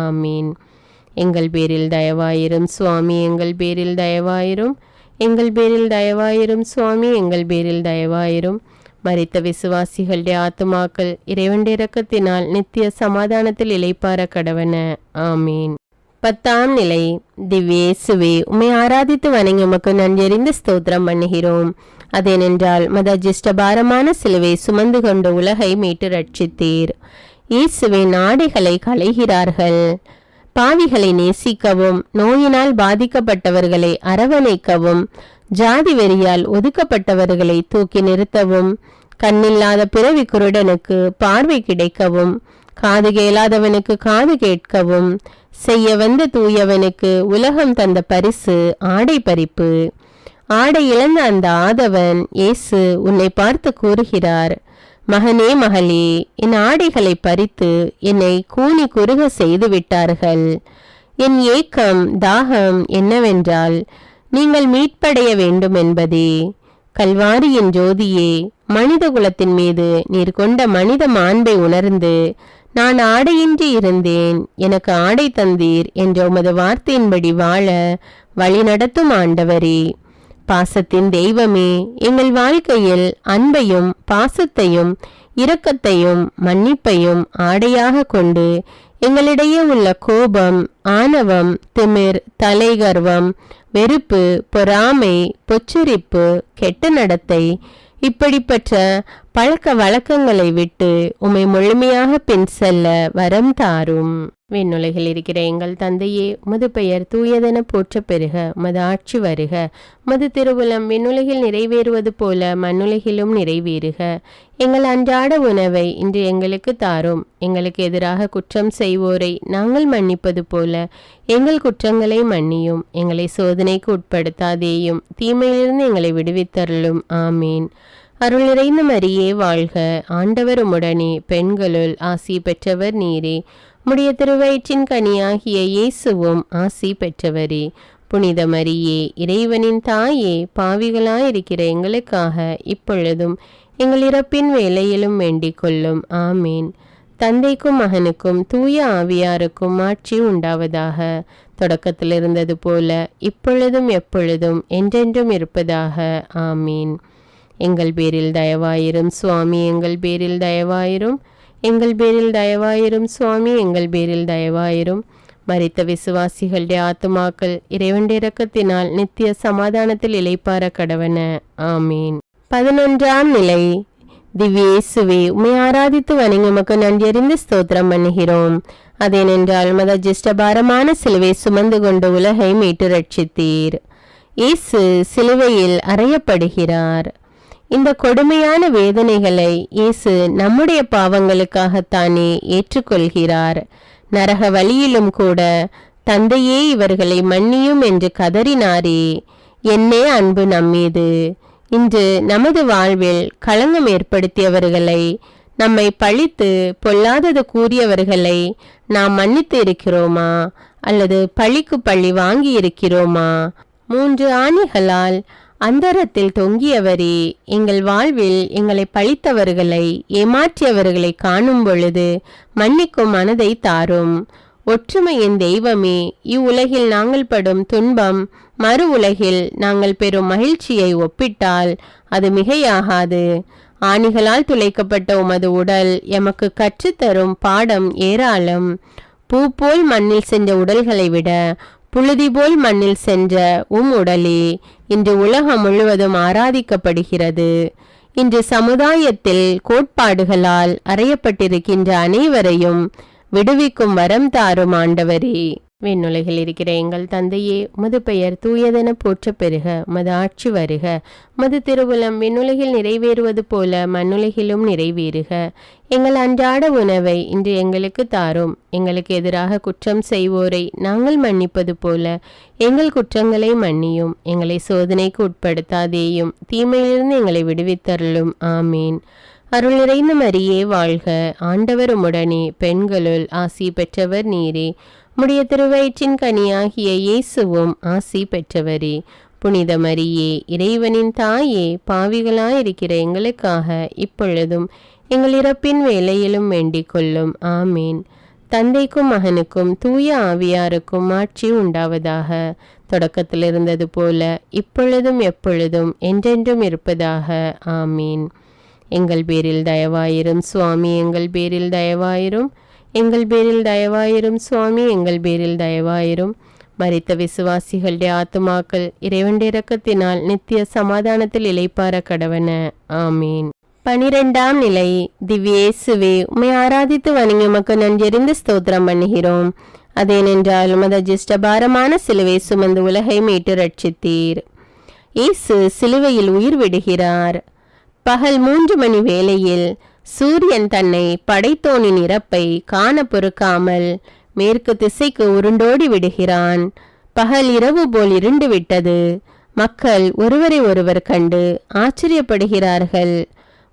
ஆமீன். எங்கள் பேரில் தயவாயிரும் சுவாமி, எங்கள் பேரில் தயவாயிரும். எங்கள் பேரில் தயவாயிரும் சுவாமி, எங்கள் பேரில் தயவாயிரும். மரித்த விசுவாசிகளுடைய ஆத்துமாக்கள் இறைவனுடைய இரக்கத்தினால் நித்திய சமாதானத்தில் இளைப்பார கடவன. ஆமீன். 10ஆம் நிலை. திவ்யேசுவே, உம்மை ஆராதித்து வணங்கி உமக்கு நன்றறிந்து ஸ்தோத்திரம் பண்ணுகிறோம். அதேனென்றால் மத அஜிஷ்டபாரமான சிலுவை சுமந்து கொண்டு உலகை மீட்டு ரட்சித்தீர். இயேசுவின் ஆடைகளை களைகிறார்கள். பாவிகளை நேசிக்கவும், நோயினால் பாதிக்கப்பட்டவர்களை அரவணைக்கவும், ஜாதி வெறியால் ஒதுக்கப்பட்டவர்களை தூக்கி நிறுத்தவும், கண்ணில்லாத பிறவி குருடனுக்கு பார்வை கிடைக்கவும், காது கேளாதவனுக்கு காது கேட்கவும், செய்ய வந்த தூயவனுக்கு உலகம் தந்த பரிசு ஆடை பறிப்பு. ஆடை இழந்த அந்த ஆதவன் இயேசு உன்னை பார்த்து கூறுகிறார், மகனே, மகளே, என் ஆடைகளை பறித்து என்னை கூனி குறுக செய்து விட்டார்கள். என் ஏக்கம் தாகம் என்னவென்றால் நீங்கள் மீட்படைய வேண்டும் என்பதே. கல்வாரியின் ஜோதியே, மனித குலத்தின் மீது நீர் கொண்ட மனித மாண்பை உணர்ந்து நான் ஆடையின்றி இருந்தேன், எனக்கு ஆடை தந்தீர் என்ற உமது வார்த்தையின்படி வாழ வழி நடத்தும் ஆண்டவரே, பாசத்தின் தெய்வமே, எங்கள் வாழ்க்கையில் அன்பையும் பாசத்தையும் இரக்கத்தையும் மன்னிப்பையும் ஆடையாக கொண்டு எங்களிடையே உள்ள கோபம், ஆணவம், திமிர், தலைகர்வம், வெறுப்பு, பொறாமை, பொச்சரிப்பு, கெட்ட நடத்தை இப்படிப்பட்ட பழக்க வழக்கங்களை விட்டு உம்மை முழுமையாக பின் செல்ல வரம் தாரும். விண்ணுலகில் இருக்கிற எங்கள் தந்தையே, உமது பெயர் தூயதென போற்ற பெறுக, உமது ஆட்சி வருக, உமது திருவுளம் விண்ணுலகில் நிறைவேறுவது போல மண்ணுலகிலும் நிறைவேறுக. எங்கள் அன்றாட உணவை இன்று எங்களுக்கு தாரும். எங்களுக்கு எதிராக குற்றம் செய்வோரை நாங்கள் மன்னிப்பது போல எங்கள் குற்றங்களை மன்னியும். எங்களை சோதனைக்கு உட்படுத்தாதேயும், தீமையிலிருந்து எங்களை விடுவித்தருளும். ஆமீன். அருள் நிறைந்த மரியே வாழ்க, ஆண்டவர் உம்முடனே, பெண்களுள் ஆசி பெற்றவர் நீரே, உம்முடைய திருவயிற்றின் கனியாகிய இயேசுவும் ஆசி பெற்றவரே. புனித மரியே, இறைவனின் தாயே, பாவிகளாயிருக்கிற எங்களுக்காக இப்பொழுதும் எங்கள் இறப்பின் வேளையிலும் வேண்டிக் கொள்ளும். ஆமீன். தந்தைக்கும் மகனுக்கும் தூய ஆவியாருக்கும் ஆட்சி உண்டாவதாக. தொடக்கத்தில் இருந்தது போல இப்பொழுதும் எப்பொழுதும் என்றென்றும் இருப்பதாக. ஆமீன். எங்கள் பேரில் தயவாயிரும் சுவாமி, எங்கள் பேரில் தயவாயிரும், எங்கள் பேரில் தயவாயிரும் சுவாமி, எங்கள் பேரில் தயவாயிரும். மரித்த விசுவாசிகளுடைய ஆத்துமாக்கள் இறைவனுடைய இரக்கத்தினால் நித்திய சமாதானத்தில் இளைப்பார கடவன. ஆமீன். 11ஆம் நிலை. திவ்யேசுவே, உம்மை ஆராதித்து வணங்கி உமக்கு நன்றியறிந்து ஸ்தோத்திரம் பண்ணுகிறோம். அதேனென்றால் மத ஜிஷ்டபாரமான சிலுவை சுமந்து கொண்டு உலகை மீட்டு ரட்சித்தீர். இயேசு சிலுவையில் அறையப்படுகிறார். இந்த கொடுமையான வேதனைகளை இயேசு நம்முடைய பாவங்களுக்காகத்தானே ஏற்றுக்கொள்கிறார். நரக வழியிலும் கூட தந்தையே இவர்களை மன்னியும் என்று கதறினாரே. என்னே அன்பு நம்மீது. இன்று நமது வாழ்வில் களங்கம் ஏற்படுத்தியவர்களை, நம்மை பழித்து பொல்லாதது கூறியவர்களை நாம் மன்னித்து இருக்கிறோமா, அல்லது பழிக்கு பழி வாங்கி இருக்கிறோமா? 3 ஆணிகளால் அந்தரத்தில் தொங்கியவரே, எங்கள் வாழ்வில் எங்களை பழித்தவர்களை, ஏமாற்றியவர்களை காணும் பொழுது மன்னிக்கும் மனதை தாரும். ஒற்றுமையின் தெய்வமே, இவ்வுலகில் நாங்கள் படும் துன்பம் மறு உலகில் நாங்கள் பெறும் மகிழ்ச்சியை ஒப்பிட்டால் அது மிகையாகாது. ஆணிகளால் துளைக்கப்பட்ட உமது உடல் எமக்கு கற்றுத்தரும் பாடம் ஏராளம். பூ போல் மண்ணில் சென்ற உடல்களை விட புழுதி போல் மண்ணில் சென்ற உடலே இன்று உலகம் முழுவதும் ஆராதிக்கப்படுகிறது. இன்று சமுதாயத்தில் கோட்பாடுகளால் அறையப்பட்டிருக்கின்ற அனைவரையும் விடுவிக்கும் வரம் தாரும் ஆண்டவரே. விண்ணுலகில் இருக்கிற எங்கள் தந்தையே, உமது பெயர் தூயதென போற்ற பெறுக, உமது ஆட்சி வருக, உமது திருவுளம் விண்ணுலகில் நிறைவேறுவது போல மண்ணுலகிலும் நிறைவேறுக. எங்கள் அன்றாட உணவை இன்று எங்களுக்கு தாரும். எங்களுக்கு எதிராக குற்றம் செய்வோரை நாங்கள் மன்னிப்பது போல எங்கள் குற்றங்களை மன்னியும். எங்களை சோதனைக்கு உட்படுத்தாதேயும், தீமையிலிருந்து எங்களை விடுவித்தருளும். ஆமீன். அருள் நிறைந்த மரியே வாழ்க, ஆண்டவர் உம்முடனே, பெண்களுள் ஆசி பெற்றவர் நீரே, உம்முடைய திருவயிற்றின் கனியாகிய இயேசுவும் ஆசி பெற்றவரே. புனித மரியே, இறைவனின் தாயே, பாவிகளாயிருக்கிற எங்களுக்காக இப்பொழுதும் எங்கள் இறப்பின் வேளையிலும் வேண்டிக் கொள்ளும். ஆமீன். தந்தைக்கும் மகனுக்கும் தூய ஆவியாருக்கும் ஆட்சி உண்டாவதாக. தொடக்கத்தில் இருந்தது போல இப்பொழுதும் எப்பொழுதும் என்றென்றும் இருப்பதாக. ஆமீன். எங்கள் பேரில் தயவாயிரும் சுவாமி, எங்கள் பேரில் தயவாயிரும், எங்கள் பேரில் தயவாயிரும் சுவாமி, எங்கள் பேரில் தயவாயிரும். மரித்த விசுவாசிகளுடைய ஆத்துமாக்கள் இறைவனுடைய இரக்கத்தினால் நித்திய சமாதானத்தில் இளைப்பார கடவன. ஆமீன். 12ஆம் நிலை. திவ்யேசுவே, உம்மை ஆராதித்து வணங்கி உமக்கு நன்றியறிந்து ஸ்தோத்திரம் பண்ணுகிறோம். அதேனென்றால் உமது ஜிஷ்டபாரமான சிலுவை சுமந்து உலகை மீட்டு ரட்சித்தீர். இயேசு சிலுவையில் உயிர் விடுகிறார். பகல் 3 மணி வேளையில் சூரியன் தன்னை படைத்தோனின் இறப்பை காண பொறுக்காமல் மேற்கு திசைக்கு உருண்டோடி விடுகிறான். பகல் இரவு போல் இருண்டு விட்டது. மக்கள் ஒருவரை ஒருவர் கண்டு ஆச்சரியப்படுகிறார்கள்.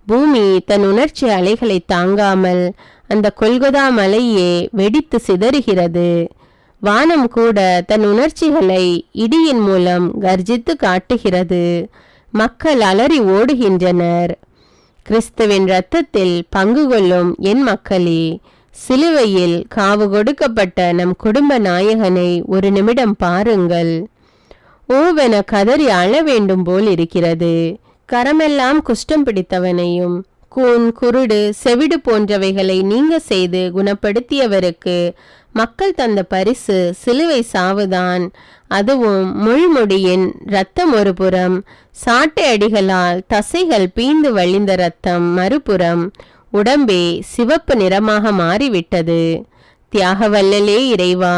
பூமி தன் உணர்ச்சி அலைகளை தாங்காமல் அந்த கொல்கொதா மலையே வெடித்து சிதறுகிறது. வானம் கூட தன் உணர்ச்சிகளை இடியின் மூலம் கர்ஜித்து காட்டுகிறது. மக்கள் அலறி ஓடுகின்றனர். கிறிஸ்துவின் இரத்தத்தில் பங்கு கொள்ளும் என் மக்களே, சிலுவையில் காவு கொடுக்கப்பட்ட நம் குடும்ப நாயகனை ஒரு நிமிடம் பாருங்கள். ஓவென கதறி அழ வேண்டும் போல் இருக்கிறது. கரமெல்லாம் குஷ்டம் பிடித்தவனையும் கூன், குருடு, செவிடு போன்றவைகளை நீங்க செய்து குணப்படுத்தியவருக்கு மக்கள் தந்த பரிசு சிலுவை சாவுதான். அதுவும் முள்முடியின் இரத்தம் ஒரு புறம், சாட்டை அடிகளால் தசைகள் பீந்து வழிந்த இரத்தம் மறுபுறம், உடம்பே சிவப்பு நிறமாக மாறிவிட்டது. தியாக வல்லலே இறைவா,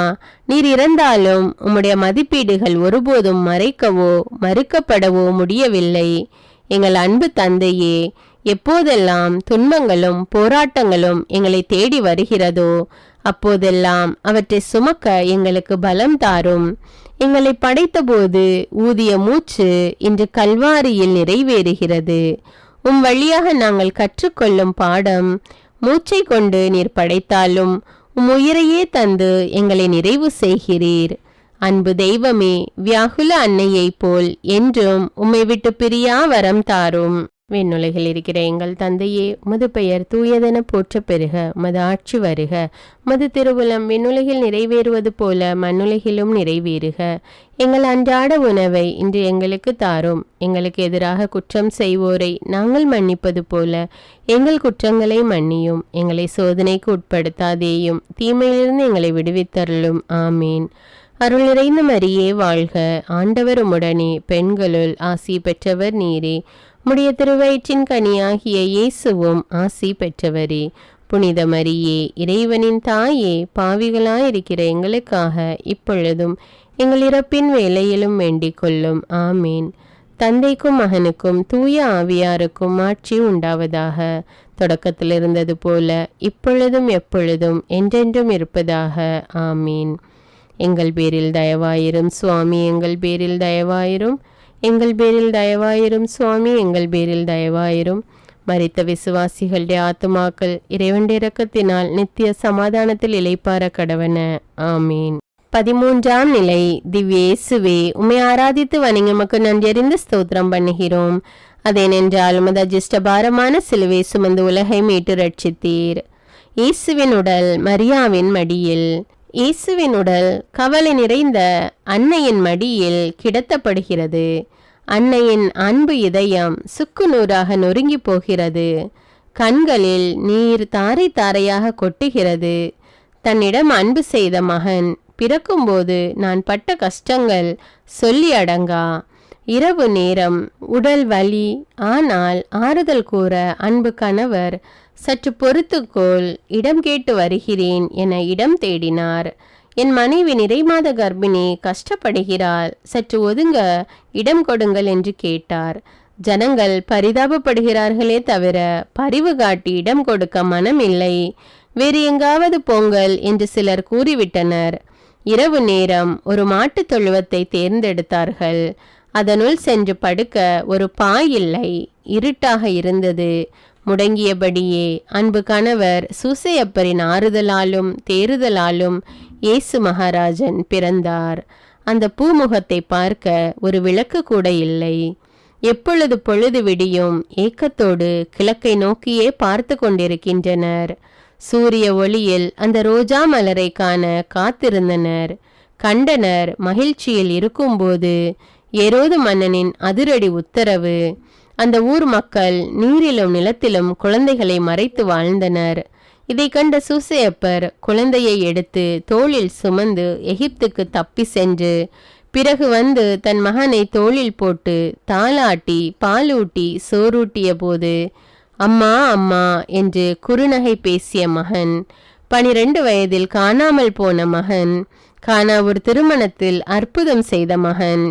நீர் இறந்தாலும் உம்முடைய மதிப்பீடுகள் ஒருபோதும் மறைக்கவோ மறுக்கப்படவோ முடியவில்லை. எங்கள் அன்பு தந்தையே, எப்போதெல்லாம் துன்பங்களும் போராட்டங்களும் எங்களை தேடி வருகிறதோ அப்போதெல்லாம் அவற்றை சுமக்க எங்களுக்கு பலம் தாரும். எங்களை படைத்தபோது ஊதிய மூச்சு இன்று கல்வாரியில் நிறைவேறுகிறது. உம் வழியாக நாங்கள் கற்றுக்கொள்ளும் பாடம், மூச்சை கொண்டு நீர் படைத்தாலும் உம் உயிரையே தந்து எங்களை நிறைவு செய்கிறீர். அன்பு தெய்வமே, வியாகுல அன்னையைப் போல் என்றும் உம்மை விட்டு பிரியா வரம் தாரும். விண்ணுலகில் இருக்கிற எங்கள் தந்தையே, உமது பெயர் தூயதென போற்ற பெறுக. உமது ஆட்சி வருக. உமது திருவுளம் விண்ணுலகில் நிறைவேறுவது போல மண்ணுலகிலும் நிறைவேறுக. எங்கள் அன்றாட உணவை இன்று எங்களுக்கு தாரும். எங்களுக்கு எதிராக குற்றம் செய்வோரை நாங்கள் மன்னிப்பது போல எங்கள் குற்றங்களை மன்னியும். எங்களை சோதனைக்கு உட்படுத்தாதேயும், தீமையிலிருந்து எங்களை விடுவித்தருளும். ஆமீன். அருள் நிறைந்த மரியே வாழ்க. ஆண்டவர் உம்முடனே, பெண்களுள் ஆசி பெற்றவர் நீரே. உம்முடைய திருவயிற்றின் கனியாகிய இயேசுவும் ஆசி பெற்றவரே. புனித மரியே, இறைவனின் தாயே, பாவிகளாயிருக்கிற எங்களுக்காக இப்பொழுதும் எங்கள் இறப்பின் வேளையிலும் வேண்டிக் கொள்ளும். ஆமீன். தந்தைக்கும் மகனுக்கும் தூய ஆவியாருக்கும் ஆட்சி உண்டாவதாக. தொடக்கத்தில் இருந்தது போல இப்பொழுதும் எப்பொழுதும் என்றென்றும் இருப்பதாக. ஆமீன். எங்கள் பேரில் தயவாயிரும் சுவாமி, எங்கள் பேரில் தயவாயிரும். எங்கள் பேரில் தயவாயிரும் சுவாமி, எங்கள் பேரில் தயவாயிரும். மரித்த விசுவாசிகளுடைய ஆத்துமாக்கள் இறைவனுடைய இரக்கத்தினால் நித்திய சமாதானத்தில் இளைப்பார கடவன. ஆமீன். 13ஆம் நிலை. திவ்யேசுவே, உம்மை ஆராதித்து வணங்கி உமக்கு நன்றியறிந்து ஸ்தோத்திரம் பண்ணுகிறோம். அதேனென்றால் உமது அஜிஷ்டபாரமான சிலுவை சுமந்து உலகை மீட்டு ரட்சித்தீர். இயேசுவின் உடல் மரியாவின் மடியில், இயேசுவின் உடல் கவலை நிறைந்த அன்னையின் மடியில் கிடத்தப்படுகிறது. அன்னையின் அன்பு இதயம் சுக்கு நூறாக நொறுங்கி போகிறது. கண்களில் நீர் தாரை தாரையாக கொட்டுகிறது. தன்னிடம் அன்பு செய்த மகன் பிறக்கும்போது நான் பட்ட கஷ்டங்கள் சொல்லி அடங்கா. இரவு நேரம், உடல் வலி, ஆனால் ஆறுதல் கூற அன்பு கணவர் சற்று பொறுத்துக்கோள், இடம் கேட்டு வருகிறேன் என இடம் தேடினார். என் மனைவி நிறைமாத கர்ப்பிணி, கஷ்டப்படுகிறாள், சற்று ஒதுங்க இடம் கொடுங்கள் என்று கேட்டார். ஜனங்கள் பரிதாபப்படுகிறார்களே தவிர பரிவு காட்டி இடம் கொடுக்க மனம் இல்லை. வேறு எங்காவது போங்கள் என்று சிலர் கூறிவிட்டனர். இரவு நேரம் ஒரு மாட்டுத் தொழுவத்தை தேர்ந்தெடுத்தார்கள். அதனுள் சென்று படுக்க ஒரு பாய் இல்லை. இருட்டாக இருந்தது. முடங்கியபடியே அன்பு கணவர் சூசையப்பரின் ஆறுதலாலும் தேறுதலாலும் இயேசு மகாராஜன் பிறந்தார். அந்த பூமுகத்தை பார்க்க ஒரு விளக்கு கூட இல்லை. எப்பொழுது பொழுது விடியும் ஏக்கத்தோடு கிழக்கை நோக்கியே பார்த்து கொண்டிருக்கின்றனர். சூரிய ஒளியில் அந்த ரோஜா மலரை காண காத்திருந்தனர். கண்டனர். மகிழ்ச்சியில் இருக்கும்போது ஏரோது மன்னனின் அதிரடி உத்தரவு. அந்த ஊர் மக்கள் நீரிலும் நிலத்திலும் குழந்தைகளை மறைத்து வாழ்ந்தனர். இதை கண்ட சூசையப்பர் குழந்தையை எடுத்து தோளில் சுமந்து எகிப்துக்கு தப்பி சென்று பிறகு வந்து தன் மகனை தோளில் போட்டு தாலாட்டி பாலூட்டி சோறூட்டிய போது அம்மா அம்மா என்று குறுநகை பேசிய மகன், 12 வயதில் காணாமல் போன மகன், கானாவூர் திருமணத்தில் அற்புதம் செய்த மகன்,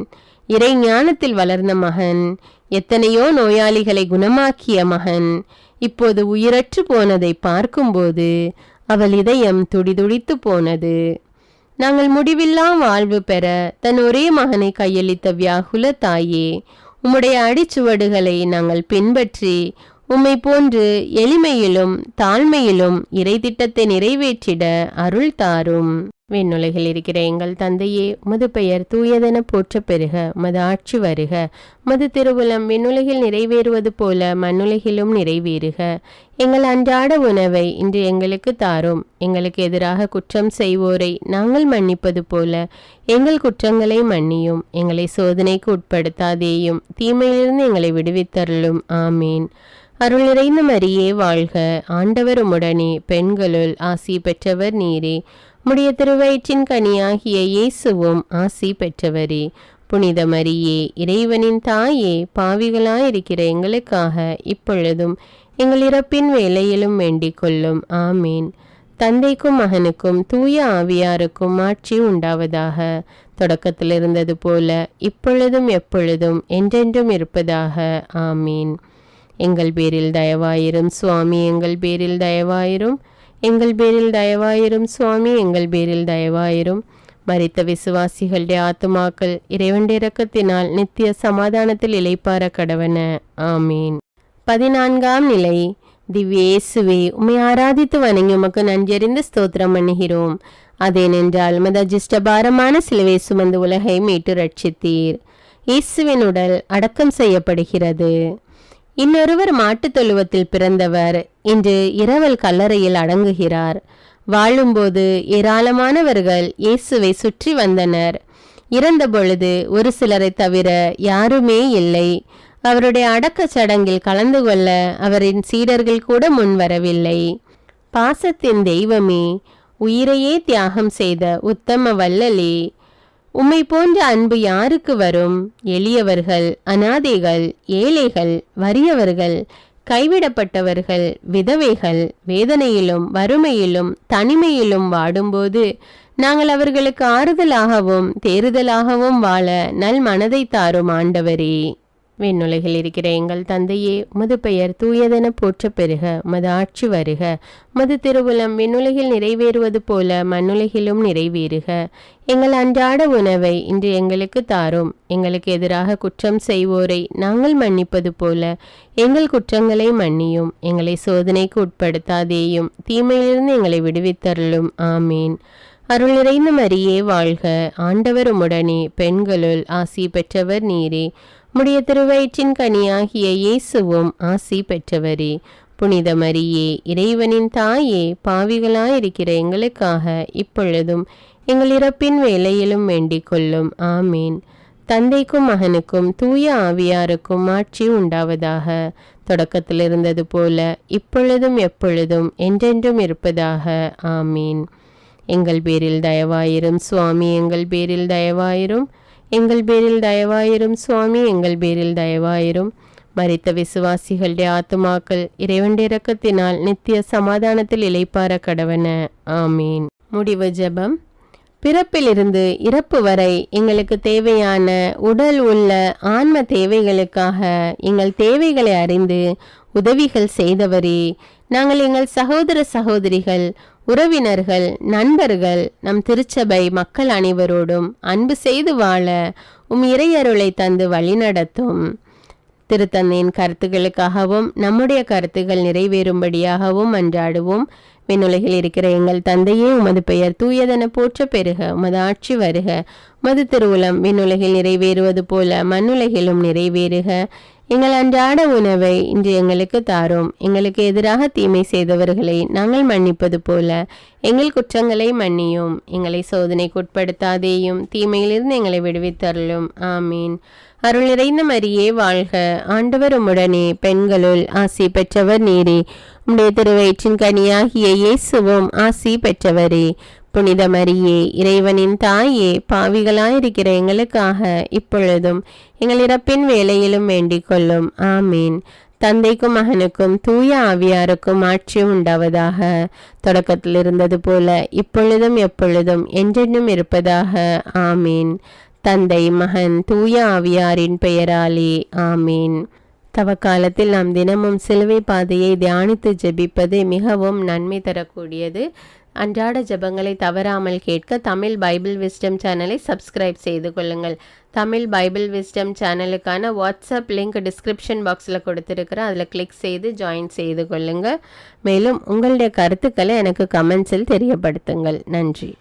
இறை ஞானத்தில் வளர்ந்த மகன், எத்தனையோ நோயாளிகளை குணமாக்கிய மகன், இப்போது உயிரற்று போனதை பார்க்கும்போது அவள் இதயம் துடிதுடித்து போனது. நாங்கள் முடிவில்லா வாழ்வு பெற தன் ஒரே மகனை கையளித்த வியாகுல தாயே, உம்முடைய அடிச்சுவடுகளை நாங்கள் பின்பற்றி உம்மை போன்று எளிமையிலும் தாழ்மையிலும் இறை திட்டத்தை நிறைவேற்றிட அருள் தாரும். விண்ணுலகில் இருக்கிற எங்கள் தந்தையே, உமது பெயர் தூயதென போற்றப் பெறுக. உமது ஆட்சி வருக. உமது திருவுளம் விண்ணுலகில் நிறைவேறுவது போல மண்ணுலகிலும் நிறைவேறுக. எங்கள் அன்றாட உணவை இன்று எங்களுக்கு தாரும். எங்களுக்கு எதிராக குற்றம் செய்வோரை நாங்கள் மன்னிப்பது போல எங்கள் குற்றங்களை மன்னியும். எங்களை சோதனைக்கு உட்படுத்தாதேயும், தீமையிலிருந்து எங்களை விடுவித்தருளும். ஆமீன். அருள் நிறைந்த மரியே வாழ்க. ஆண்டவர் உம்முடனே, பெண்களுள் ஆசி பெற்றவர் நீரே. உம்முடைய திருவயிற்றின் கனியாகிய இயேசுவும் ஆசி பெற்றவரே. புனித மரியே, இறைவனின் தாயே, பாவிகளாயிருக்கிற எங்களுக்காக இப்பொழுதும் எங்கள் இறப்பின் வேளையிலும் வேண்டிக் கொள்ளும். ஆமீன். தந்தைக்கும் மகனுக்கும் தூய ஆவியாருக்கும் ஆட்சி உண்டாவதாக. தொடக்கத்தில் இருந்தது போல இப்பொழுதும் எப்பொழுதும் என்றென்றும் இருப்பதாக. ஆமீன். எங்கள் பேரில் தயவாயிரும் சுவாமி, எங்கள் பேரில் தயவாயிரும். எங்கள் பேரில் தயவாயிரும் சுவாமி, எங்கள் பேரில் தயவாயிரும். மரித்த விசுவாசிகளுடைய ஆத்துமாக்கள் இறைவனுடைய இரக்கத்தினால் நித்திய சமாதானத்தில் இளைப்பார கடவன. ஆமீன். 14ஆம் நிலை. திவ்யேசுவே, உம்மை ஆராதித்து வணங்கி உமக்கு நன்றறிந்து ஸ்தோத்திரம் பண்ணுகிறோம். அதேனென்றால் உமது அஜிஷ்டபாரமான சிலுவை சுமந்து உலகை மீட்டு ரட்சித்தீர். இயேசுவின் உடல் அடக்கம் செய்யப்படுகிறது. இன்னொருவர் மாட்டுத் தொழுவத்தில் பிறந்தவர் இன்று இரவல் கல்லறையில் அடங்குகிறார். வாழும்போது ஏராளமானவர்கள் இயேசுவை சுற்றி வந்தனர். இறந்த பொழுது ஒரு சிலரை தவிர யாருமே இல்லை. அவருடைய அடக்கச் சடங்கில் கலந்து கொள்ள அவரின் சீடர்கள் கூட முன்வரவில்லை. பாசத்தின் தெய்வமே, உயிரையே தியாகம் செய்த உத்தம வள்ளலே, உம்மை போன்ற அன்பு யாருக்கு வரும்? எளியவர்கள், அனாதைகள், ஏழைகள், வறியவர்கள், கைவிடப்பட்டவர்கள், விதவைகள் வேதனையிலும் வறுமையிலும் தனிமையிலும் வாடும்போது நாங்கள் அவர்களுக்கு ஆறுதலாகவும் தேறுதலாகவும் வாழ நல் மனதை தாரும் ஆண்டவரே. விண்ணுலகில் இருக்கிற எங்கள் தந்தையே, உமது பெயர் தூயதென போற்றப் பெறுக. உமது ஆட்சி வருக. உமது திருவுளம் விண்ணுலகில் நிறைவேறுவது போல மண்ணுலகிலும் நிறைவேறுக. எங்கள் அன்றாட உணவை இன்று எங்களுக்கு தாரும். எங்களுக்கு எதிராக குற்றம் செய்வோரை நாங்கள் மன்னிப்பது போல எங்கள் குற்றங்களை மன்னியும். எங்களை சோதனைக்கு உட்படுத்தாதேயும், தீமையிலிருந்து எங்களை விடுவித்தருளும். ஆமீன். அருள் நிறைந்த மரியே வாழ்க. ஆண்டவர் உம்முடனே, பெண்களுள் ஆசி பெற்றவர் நீரே. உம்முடைய திருவயிற்றின் கனியாகிய இயேசுவும் ஆசி பெற்றவரே. புனித மரியே, இறைவனின் தாயே, பாவிகளாயிருக்கிற எங்களுக்காக இப்பொழுதும் எங்கள் இறப்பின் வேளையிலும் வேண்டிக் கொள்ளும். ஆமீன். தந்தைக்கும் மகனுக்கும் தூய ஆவியாருக்கும் ஆட்சி உண்டாவதாக. தொடக்கத்தில் இருந்தது போல இப்பொழுதும் எப்பொழுதும் என்றென்றும் இருப்பதாக. ஆமீன். எங்கள் பேரில் தயவாயிரும் சுவாமி, எங்கள் பேரில் தயவாயிரும். எங்கள் பேரில் தயவாயிரும் சுவாமி, எங்கள் பேரில் தயவாயிரும். மரித்த விசுவாசிகளுடைய ஆத்துமாக்கள் இறைவனுடைய இரக்கத்தினால் நித்திய சமாதானத்தில் இளைப்பார கடவன. ஆமீன். முடிவு ஜெபம். பிறப்பிலிருந்து இறப்பு வரை எங்களுக்கு தேவையான உடல் உள்ள ஆன்ம தேவைகளுக்காக எங்கள் தேவைகளை அறிந்து உதவிகள் செய்தவரே, நாங்கள் எங்கள் சகோதர சகோதரிகள், உறவினர்கள், நண்பர்கள், நம் திருச்சபை மக்கள் அனைவரோடும் அன்பு செய்து வாழ இறையருளை தந்து வழிநடத்தும். திருத்தந்தையின் கருத்துக்களுக்காகவும் நம்முடைய கருத்துக்கள் நிறைவேறும்படியாகவும் அன்றாடுவோம். விண்ணுலகில் இருக்கிற எங்கள் தந்தையே, உமது பெயர் தூயதென போற்றப் பெறுக. உமது ஆட்சி வருக. உமது திருவுளம் விண்ணுலகில் நிறைவேறுவது போல மண்ணுலகிலும் நிறைவேறுக. எங்கள் அன்றாட உணவை இன்று எங்களுக்கு தாரும். எங்களுக்கு எதிராக தீமை செய்தவர்களை நாங்கள் மன்னிப்பது போல எங்கள் குற்றங்களை மன்னியும். எங்களை சோதனைக்கு உட்படுத்தாதேயும், தீமையிலிருந்து எங்களை விடுவித்தருளும். ஆமீன். அருள் நிறைந்த மரியே வாழ்க. ஆண்டவர் உம்முடனே, பெண்களுள் ஆசி பெற்றவர் நீரே. உம்முடைய திருவயிற்றின் கனியாகிய இயேசுவும் ஆசி பெற்றவரே. புனித மரியே, இறைவனின் தாயே, பாவிகளாயிருக்கிற எங்களுக்காக இப்பொழுதும் எங்கள் இறப்பின் வேளையிலும் வேண்டிக் கொள்ளும். ஆமீன். தந்தைக்கும் மகனுக்கும் தூய ஆவியாருக்கும் ஆட்சி உண்டாவதாக. தொடக்கத்தில் இருந்தது போல இப்பொழுதும் எப்பொழுதும் என்றென்றும் இருப்பதாக. ஆமீன். தந்தை, மகன், தூய ஆவியாரின் பெயராலே. ஆமீன். தவக்காலத்தில் நாம் தினமும் சிலுவை பாதையை தியானித்து ஜெபிப்பது மிகவும் நன்மை தரக்கூடியது. அன்றாட ஜெபங்களை தவறாமல் கேட்க தமிழ் பைபிள் விஸ்டம் சேனலை சப்ஸ்கிரைப் செய்து கொள்ளுங்கள். தமிழ் பைபிள் விஸ்டம் சேனலுக்கான வாட்ஸ்அப் லிங்க் டிஸ்கிரிப்ஷன் பாக்ஸில் கொடுத்துருக்குறேன். அதில் கிளிக் செய்து ஜாயின் செய்து கொள்ளுங்கள். மேலும் உங்களுடைய கருத்துக்களை எனக்கு கமெண்ட்ஸில் தெரியப்படுத்துங்கள். நன்றி.